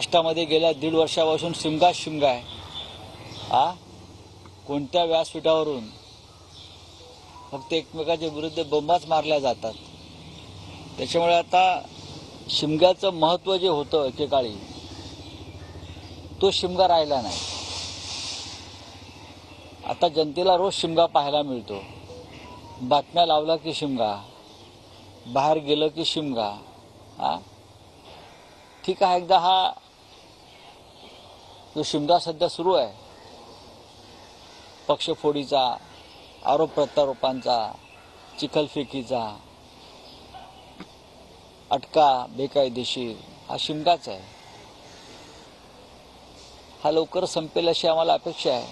महाराष्ट्रामध्ये गेल्या 1.5 वर्षापासून शिमगा आहे। कोणत्या व्यासपीठावरून फक्त एकमेकाच्या विरुद्ध बंबाच मारल्या जातात। त्याच्यामुळे आता शिमग्याचं महत्त्व जे होतं एकेकाळी तो शिमगा राहिला नाही। आता जनतेला रोज शिमगा पाहायला मिळतो। बातम्या लावला की शिमगा, बाहेर गेलं की शिमगा। ठीक आहे, एकदा हा जो शिमगा सध्या सुरू आहे, पक्षफोडीचा, आरोप प्रत्यारोपांचा, चिखलफेकीचा, अटका बेकायदेशीर, हा शिमगाच आहे। हा लवकर संपेल अशी आम्हाला अपेक्षा आहे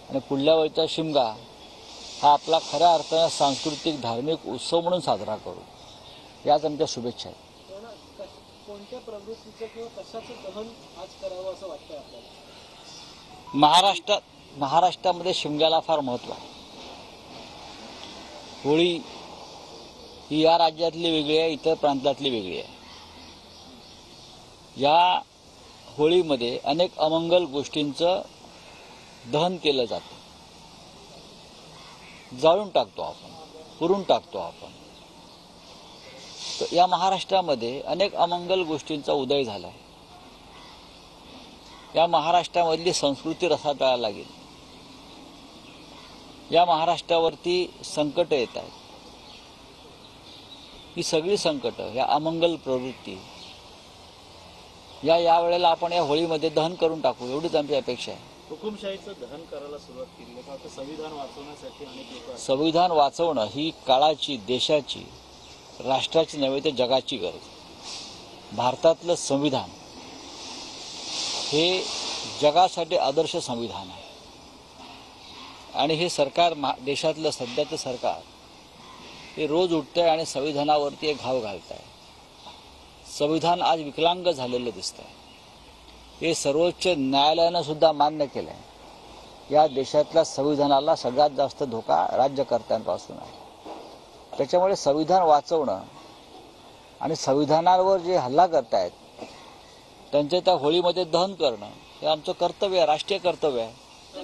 आणि पुढल्या वेळचा शिमगा हा आपला खऱ्या अर्थाने सांस्कृतिक धार्मिक उत्सव म्हणून साजरा करू, याच आमच्या शुभेच्छा आहेत। कोणत्या प्रवृत्तीचं किंवा कशाचं दहन आज करावं असं वाटतंय आपल्याला? महाराष्ट्रामध्ये शिमग्याला फार महत्त्व आहे। होळी ही या राज्यातली वेगळी आहे, इतर प्रांतातली वेगळी आहे। या होळीमध्ये अनेक अमंगल गोष्टींचं दहन केलं जातं, जाळून टाकतो आपण, पुरून टाकतो आपण। या महाराष्ट्रामध्ये अनेक अमंगल गोष्टींचा उदय झाला आहे। या महाराष्ट्रामधली संस्कृती रसातळाला लागेल। या महाराष्ट्रावरती संकट येत आहेत। ही सगळी संकट, या अमंगल प्रवृत्ती या वेळेला आपण या होळीमध्ये दहन करून टाकू, एवढीच आमची अपेक्षा आहे। हुकुमशाहीचं दहन करायला सुरुवात केली आहे का? संविधान वाचवण्यासाठी अनेक लोक संविधान वाचवणं ही काळाची, देशाची, राष्ट्राची नव्हे तर जगाची गरज। भारतातलं संविधान हे जगासाठी आदर्श संविधान आहे आणि हे सरकार, देशातलं सध्याचं सरकार हे रोज उठतंय आणि संविधानावरती एक घाव घालत आहे। संविधान आज विकलांग झालेलं दिसतंय। हे सर्वोच्च न्यायालयानं सुद्धा मान्य केलं आहे। या देशातल्या संविधानाला सगळ्यात जास्त धोका राज्यकर्त्यांपासून आहे। त्याच्यामुळे संविधान वाचवणं आणि संविधानावर जे हल्ला करतायत त्यांचे त्या होळीमध्ये दहन करणं हे आमचं कर्तव्य आहे, राष्ट्रीय कर्तव्य आहे।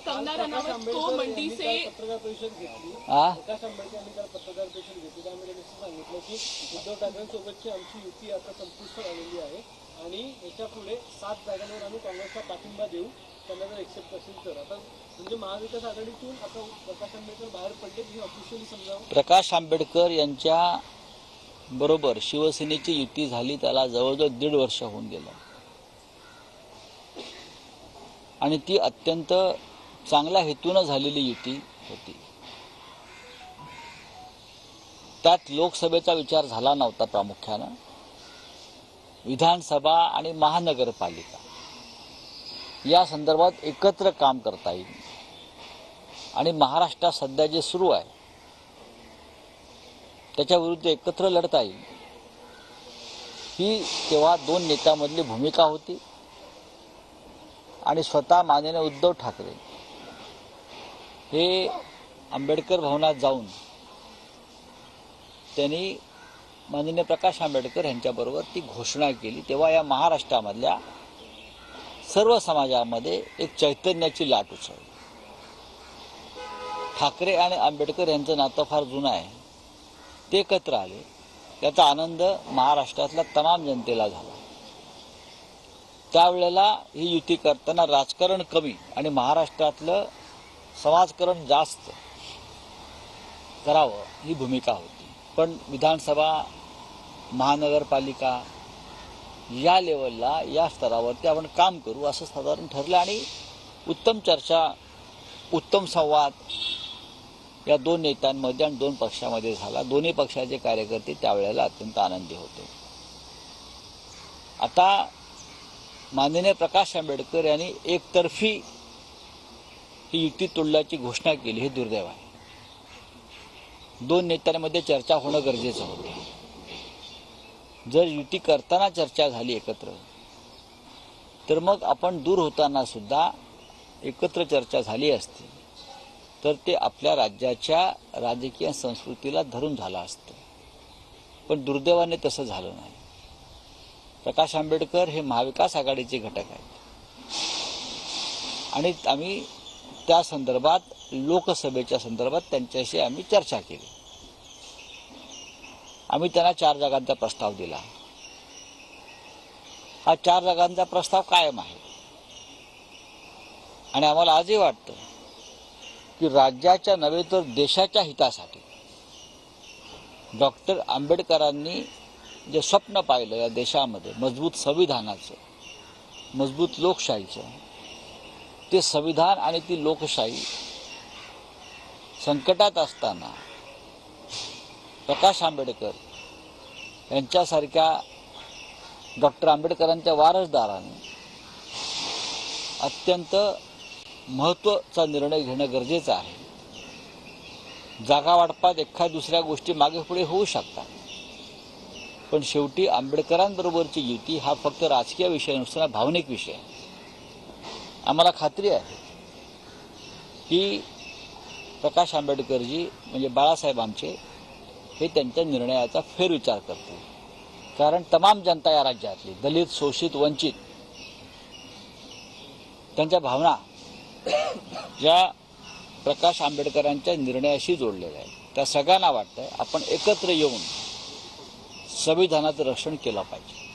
कंगना रनौत को मंडी से पत्रकार परिषद घेतली, प्रकाश आंबेडकर यांनी पत्रकार परिषद घेतली, त्यामध्ये सांगितलं की उद्धव ठाकरेंसोबतची आमची युती आता संपुष्टात आलेली आहे आणि याच्यापुढे 7 जागांवर आम्ही काँग्रेसला पाठिंबा देऊ, त्यांना जर एक्सेप्ट असेल तर। आता म्हणजे महाविकास आघाडीतून आता प्रकाश आंबेडकर बाहेर पडले हे ऑफिशियली समजावं। प्रकाश आंबेडकर यांच्या बरोबर शिवसेनेची युती झाली त्याला जवळजवळ 1.5 वर्ष होऊन गेलं आणि ती अत्यंत चांगल्या हेतूनं झालेली युती होती। त्यात लोकसभेचा विचार झाला नव्हता। प्रामुख्यानं विधानसभा आणि महानगरपालिका या संदर्भात एकत्र काम करता येईल आणि महाराष्ट्रात सध्या जे सुरू आहे त्याच्या विरुद्ध एकत्र लढता येईल, ही तेव्हा 2 नेत्यांमधली भूमिका होती। आणि स्वतः माननीय उद्धव ठाकरे हे आंबेडकर भवनात जाऊन त्यांनी माननीय प्रकाश आंबेडकर यांच्याबरोबर ती घोषणा केली। तेव्हा या महाराष्ट्रामधल्या सर्व समाजामध्ये एक चैतन्याची लाट उसळली। ठाकरे आणि आंबेडकर यांचं नातं फार जुनं आहे, ते एकत्र आले, त्याचा आनंद महाराष्ट्रातल्या तमाम जनतेला झाला। त्यावेळेला ही युती करताना राजकारण कमी आणि महाराष्ट्रातलं समाजकारण जास्त करावं ही भूमिका होती। पण विधानसभा, महानगरपालिका या लेवलला, या स्तरावरती आपण काम करू असं साधारण ठरलं आणि उत्तम चर्चा, उत्तम संवाद या 2 नेत्यांमध्ये आणि 2 पक्षामध्ये झाला। दोन्ही पक्षाचे कार्यकर्ते त्यावेळेला अत्यंत आनंदी होते। आता माननीय प्रकाश आंबेडकर यांनी एकतर्फी ही युती तोडल्याची घोषणा केली, हे दुर्दैव आहे। 2 नेत्यांमध्ये चर्चा होणं गरजेचं होतं। जर युती करताना चर्चा झाली एकत्र तर मग आपण दूर होताना सुद्धा एकत्र चर्चा झाली असती तर ते आपल्या राज्याच्या राजकीय संस्कृतीला धरून झालं असतं। पण दुर्दैवाने तसं झालं नाही। प्रकाश आंबेडकर हे महाविकास आघाडीचे घटक आहेत आणि आम्ही त्या संदर्भात लोकसभेच्या संदर्भात त्यांच्याशी आम्ही चर्चा केली. आम्ही त्यांना 4 जागांचा प्रस्ताव दिला. हा 4 जागांचा प्रस्ताव कायम आहे आणि आम्हाला आजही वाटतं की राज्याच्या नव्हे तर देशाच्या हितासाठी डॉक्टर आंबेडकरांनी जे स्वप्न पाहिलं या देशामध्ये मजबूत संविधानाचं, मजबूत लोकशाहीचं, ते संविधान आणि ती लोकशाही संकटात असताना प्रकाश आंबेडकर यांच्यासारख्या डॉक्टर आंबेडकरांच्या वारसदारांनी अत्यंत महत्त्वाचा निर्णय घेणं गरजेचं आहे. जागा वाटपात एखाद्या दुसऱ्या गोष्टी मागे पुढे होऊ शकतात, पण शेवटी आंबेडकरांबरोबरची युती हा फक्त राजकीय विषय नसताना भावनिक विषय आहे. आम्हाला खात्री आहे की प्रकाश आंबेडकरजी म्हणजे बाळासाहेब आमचे हे त्यांच्या निर्णयाचा फेरविचार करतील, कारण तमाम जनता या राज्यातली दलित, शोषित, वंचित त्यांच्या भावना ज्या प्रकाश आंबेडकरांच्या निर्णयाशी जोडलेल्या आहेत, त्या सगळ्यांना वाटतंय आपण एकत्र येऊन संविधानाचं रक्षण केलं पाहिजे.